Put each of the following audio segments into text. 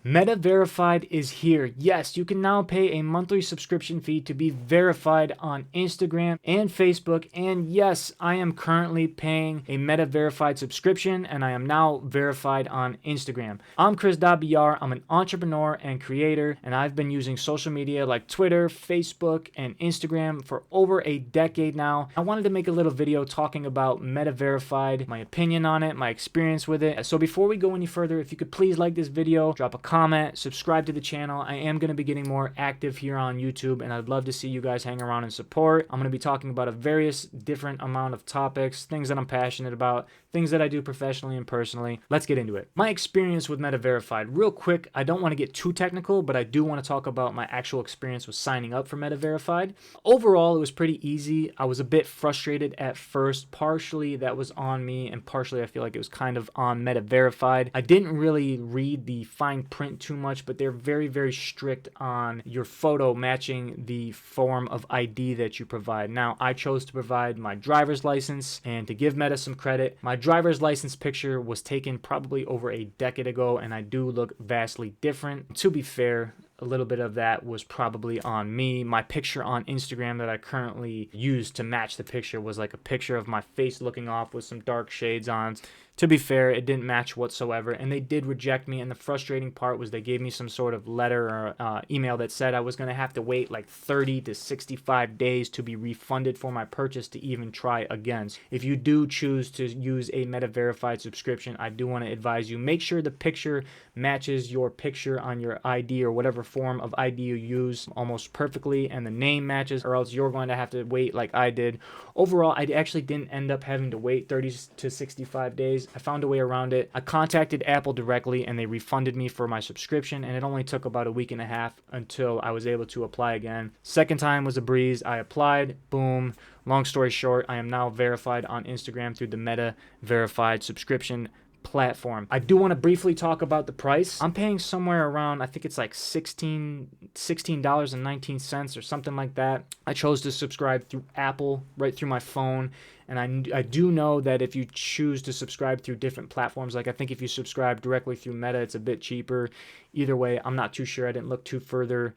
Meta Verified is here. Yes, you can now pay a monthly subscription fee to be verified on Instagram and Facebook. And yes, I am currently paying a Meta Verified subscription and I am now verified on Instagram. I'm ChrisDoddBR. I'm an entrepreneur and creator, and I've been using social media like Twitter, Facebook, and Instagram for over a decade now. I wanted to make a little video talking about Meta Verified, my opinion on it, my experience with it. So before we go any further, if you could please like this video, drop a comment, subscribe to the channel. I am going to be getting more active here on YouTube, and I'd love to see you guys hang around and support. I'm going to be talking about a various different amount of topics, things that I'm passionate about, things that I do professionally and personally. Let's get into it. My experience with Meta Verified. Real quick, I don't want to get too technical, but I do want to talk about my actual experience with signing up for Meta Verified. Overall, it was pretty easy. I was a bit frustrated at first. Partially that was on me, and partially I feel like it was kind of on Meta Verified. I didn't really read the fine print too much, but they're very, very strict on your photo matching the form of ID that you provide. Now, I chose to provide my driver's license, and to give Meta some credit, my driver's license picture was taken probably over a decade ago, and I do look vastly different. To be fair, a little bit of that was probably on me. My picture on Instagram that I currently use to match the picture was like a picture of my face looking off with some dark shades on. To be fair, it didn't match whatsoever, and they did reject me, and the frustrating part was they gave me some sort of letter or email that said I was going to have to wait like 30 to 65 days to be refunded for my purchase to even try again. If you do choose to use a Meta Verified subscription, I do want to advise you, make sure the picture matches your picture on your ID or whatever form of ID you use almost perfectly, and the name matches, or else you're going to have to wait like I did. Overall, I actually didn't end up having to wait 30 to 65 days. I found a way around it. I contacted Apple directly and they refunded me for my subscription, and it only took about a week and a half until I was able to apply again. Second time was a breeze. I applied, boom. Long story short, I am now verified on Instagram through the Meta Verified subscription platform. I do want to briefly talk about the price. I'm paying somewhere around, I think it's like $16.19 or something like that. I chose to subscribe through Apple right through my phone. And I do know that if you choose to subscribe through different platforms, like I think if you subscribe directly through Meta, it's a bit cheaper. Either way, I'm not too sure. I didn't look too far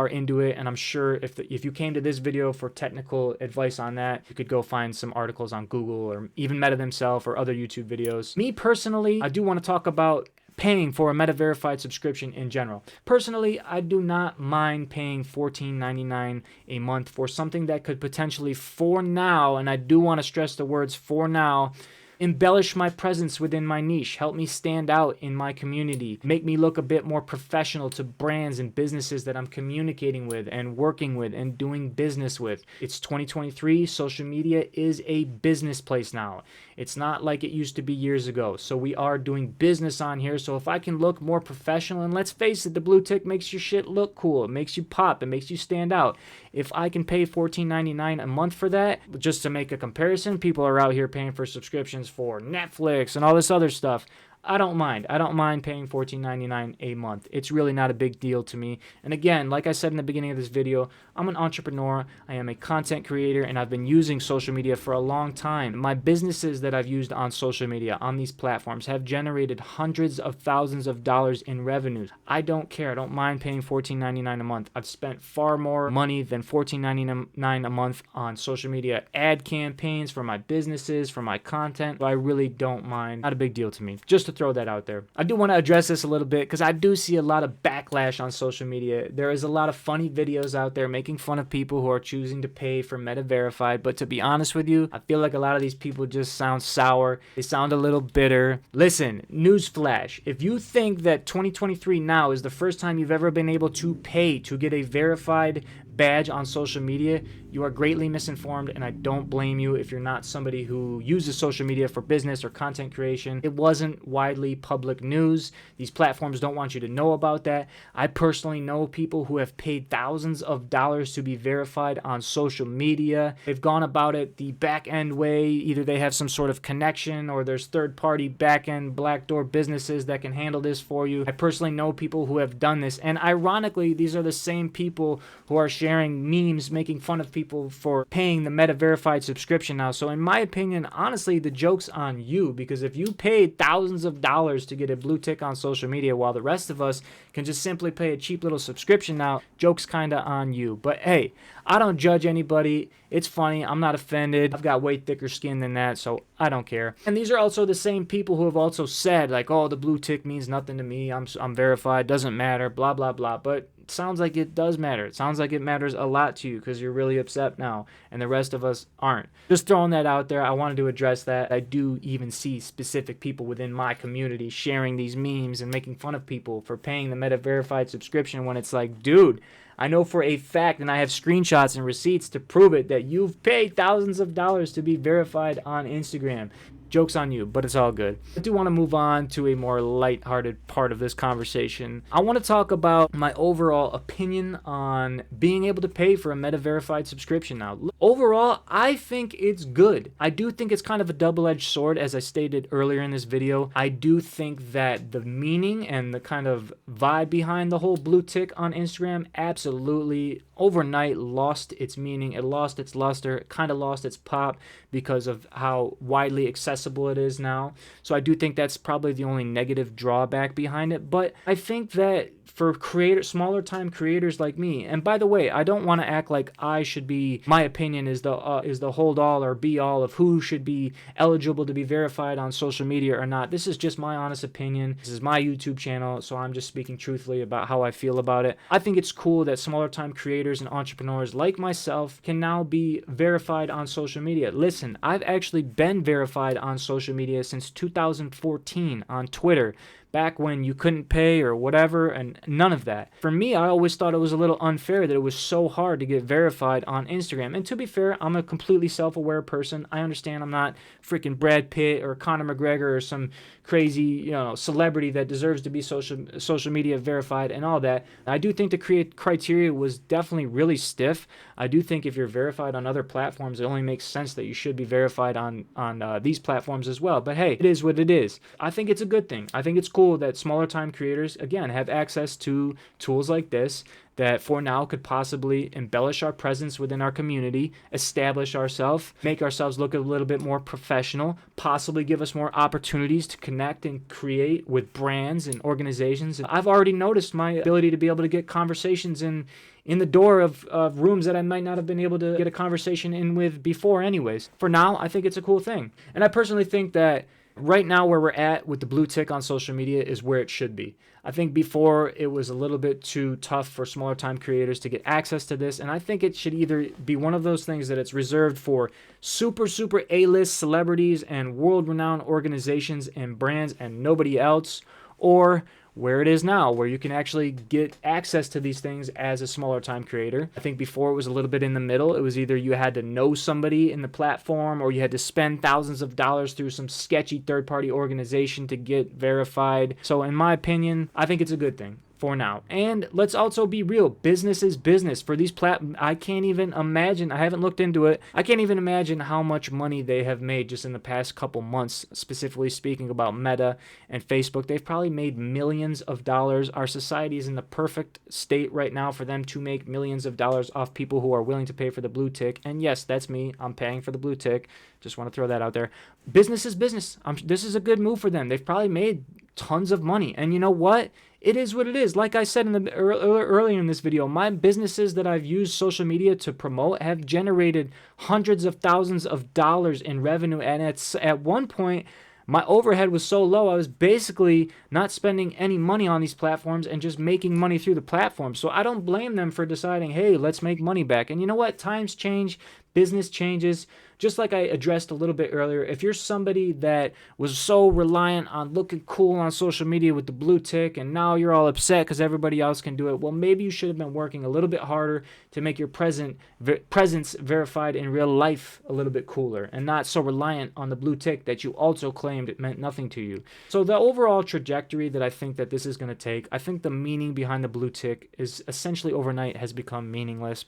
into it. And I'm sure if you came to this video for technical advice on that, you could go find some articles on Google or even Meta themselves or other YouTube videos. Me personally, I do want to talk about paying for a Meta Verified subscription in general. Personally, I do not mind paying $14.99 a month for something that could potentially, for now, and I do want to stress the words for now, embellish my presence within my niche, help me stand out in my community, make me look a bit more professional to brands and businesses that I'm communicating with and working with and doing business with. It's 2023. Social media is a business place now. It's not like it used to be years ago. So we are doing business on here. So if I can look more professional, and let's face it, the blue tick makes your shit look cool. It makes you pop. It makes you stand out. If I can pay $14.99 a month for that, just to make a comparison, people are out here paying for subscriptions for Netflix and all this other stuff. I don't mind. I don't mind paying $14.99 a month. It's really not a big deal to me. And again, like I said in the beginning of this video, I'm an entrepreneur. I am a content creator, and I've been using social media for a long time. My businesses that I've used on social media, on these platforms, have generated hundreds of thousands of dollars in revenues. I don't care. I don't mind paying $14.99 a month. I've spent far more money than $14.99 a month on social media ad campaigns for my businesses, for my content. So I really don't mind. Not a big deal to me. Just to throw that out there. I do want to address this a little bit because I do see a lot of backlash on social media. There is a lot of funny videos out there making fun of people who are choosing to pay for Meta Verified, but to be honest with you, I feel like a lot of these people just sound sour. They sound a little bitter. Listen, newsflash. If you think that 2023 now is the first time you've ever been able to pay to get a verified badge on social media, you are greatly misinformed, and I don't blame you if you're not somebody who uses social media for business or content creation. It wasn't widely public news. These platforms don't want you to know about that. I personally know people who have paid thousands of dollars to be verified on social media. They've gone about it the back end way. Either they have some sort of connection or there's third-party back-end backdoor businesses that can handle this for you. I personally know people who have done this, and ironically, these are the same people who are sharing memes making fun of people people for paying the Meta verified subscription now. So in my opinion, honestly, the joke's on you, because if you paid thousands of dollars to get a blue tick on social media while the rest of us can just simply pay a cheap little subscription now, joke's kind of on you. But hey, I don't judge anybody. It's funny. I'm not offended. I've got way thicker skin than that, so I don't care. And these are also the same people who have also said, like, oh, the blue tick means nothing to me. I'm verified. Doesn't matter. Blah, blah, blah. But it sounds like it does matter. It sounds like it matters a lot to you because you're really upset now, and the rest of us aren't. Just throwing that out there. I wanted to address that. I do even see specific people within my community sharing these memes and making fun of people for paying the Meta verified subscription when it's like, dude, I know for a fact, and I have screenshots and receipts to prove it, that you've paid thousands of dollars to be verified on Instagram. Joke's on you, but it's all good. I do want to move on to a more lighthearted part of this conversation. I want to talk about my overall opinion on being able to pay for a Meta verified subscription now. Overall, I think it's good. I do think it's kind of a double-edged sword, as I stated earlier in this video. I do think that the meaning and the kind of vibe behind the whole blue tick on Instagram absolutely overnight lost its meaning. It lost its luster. It kind of lost its pop because of how widely accessible it is now. So I do think that's probably the only negative drawback behind it. But I think that for smaller time creators like me, and by the way, I don't want to act like I should be, my opinion is the hold all or be all of who should be eligible to be verified on social media or not. This is just my honest opinion. This is my YouTube channel, so I'm just speaking truthfully about how I feel about it. I think it's cool that smaller time creators and entrepreneurs like myself can now be verified on social media. Listen, I've actually been verified on social media since 2014 on Twitter, back when you couldn't pay or whatever, and none of that. For me, I always thought it was a little unfair that it was so hard to get verified on Instagram. And to be fair, I'm a completely self-aware person. I understand I'm not freaking Brad Pitt or Conor McGregor or some crazy, celebrity that deserves to be social media verified and all that. I do think the criteria was definitely really stiff. I do think if you're verified on other platforms, it only makes sense that you should be verified on these platforms as well. But hey, it is what it is. I think it's a good thing. I think it's cool that smaller time creators, again, have access to tools like this that for now could possibly embellish our presence within our community, establish ourselves, make ourselves look a little bit more professional, possibly give us more opportunities to connect and create with brands and organizations. I've already noticed my ability to be able to get conversations in the door of rooms that I might not have been able to get a conversation in with before anyways. For now, I think it's a cool thing. And I personally think that right now where we're at with the blue tick on social media is where it should be. I think before it was a little bit too tough for smaller time creators to get access to this, and I think it should either be one of those things that it's reserved for super A-list celebrities and world-renowned organizations and brands and nobody else, or where it is now, where you can actually get access to these things as a smaller time creator. I think before it was a little bit in the middle. It was either you had to know somebody in the platform or you had to spend thousands of dollars through some sketchy third-party organization to get verified. So in my opinion, I think it's a good thing for now. And let's also be real. Business is business. For these I can't even imagine. I haven't looked into it. I can't even imagine how much money they have made just in the past couple months, specifically speaking about Meta and Facebook. They've probably made millions of dollars. Our society is in the perfect state right now for them to make millions of dollars off people who are willing to pay for the blue tick. And yes, that's me. I'm paying for the blue tick. Just want to throw that out there. Business is business. This is a good move for them. They've probably made tons of money. And you know what? It is what it is. Like I said earlier in this video, my businesses that I've used social media to promote have generated hundreds of thousands of dollars in revenue. And at one point, my overhead was so low, I was basically not spending any money on these platforms and just making money through the platform. So I don't blame them for deciding, hey, let's make money back. And you know what? Times change. Business changes. Just like I addressed a little bit earlier, if you're somebody that was so reliant on looking cool on social media with the blue tick and now you're all upset because everybody else can do it, well, maybe you should have been working a little bit harder to make your presence verified in real life a little bit cooler and not so reliant on the blue tick that you also claimed it meant nothing to you. So the overall trajectory that I think that this is going to take, I think the meaning behind the blue tick is essentially overnight has become meaningless.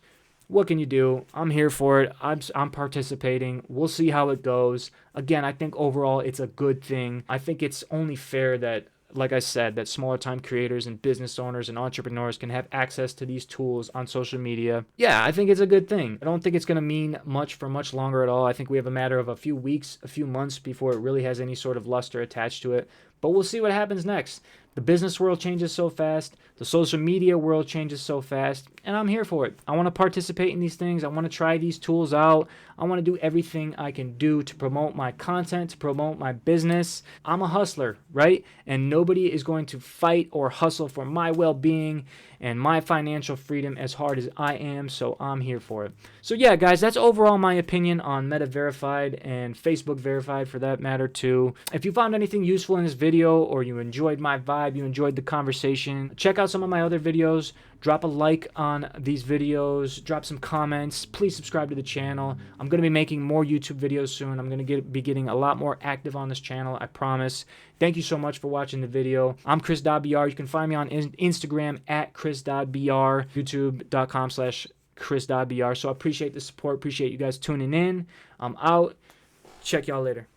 What can you do? I'm here for it. I'm participating. We'll see how it goes. Again, I think overall it's a good thing. I think it's only fair that like I said, that smaller time creators and business owners and entrepreneurs can have access to these tools on social media. Yeah, I think it's a good thing. I don't think it's going to mean much for much longer at all. I think we have a matter of a few weeks, a few months before it really has any sort of luster attached to it. But we'll see what happens next. The business world changes so fast. The social media world changes so fast. And I'm here for it. I want to participate in these things. I want to try these tools out. I want to do everything I can do to promote my content, to promote my business. I'm a hustler, right? And nobody is going to fight or hustle for my well-being and my financial freedom as hard as I am, so I'm here for it. So yeah, guys, that's overall my opinion on Meta Verified and Facebook Verified for that matter too. If you found anything useful in this video or you enjoyed my vibe, you enjoyed the conversation, check out some of my other videos. Drop a like on these videos, drop some comments, please subscribe to the channel. I'm going to be making more YouTube videos soon. I'm going to be getting a lot more active on this channel, I promise. Thank you so much for watching the video. I'm ChrisDoddBR. You can find me on Instagram at ChrisDoddBR, youtube.com/ChrisDoddBR. So I appreciate the support, appreciate you guys tuning in. I'm out. Check y'all later.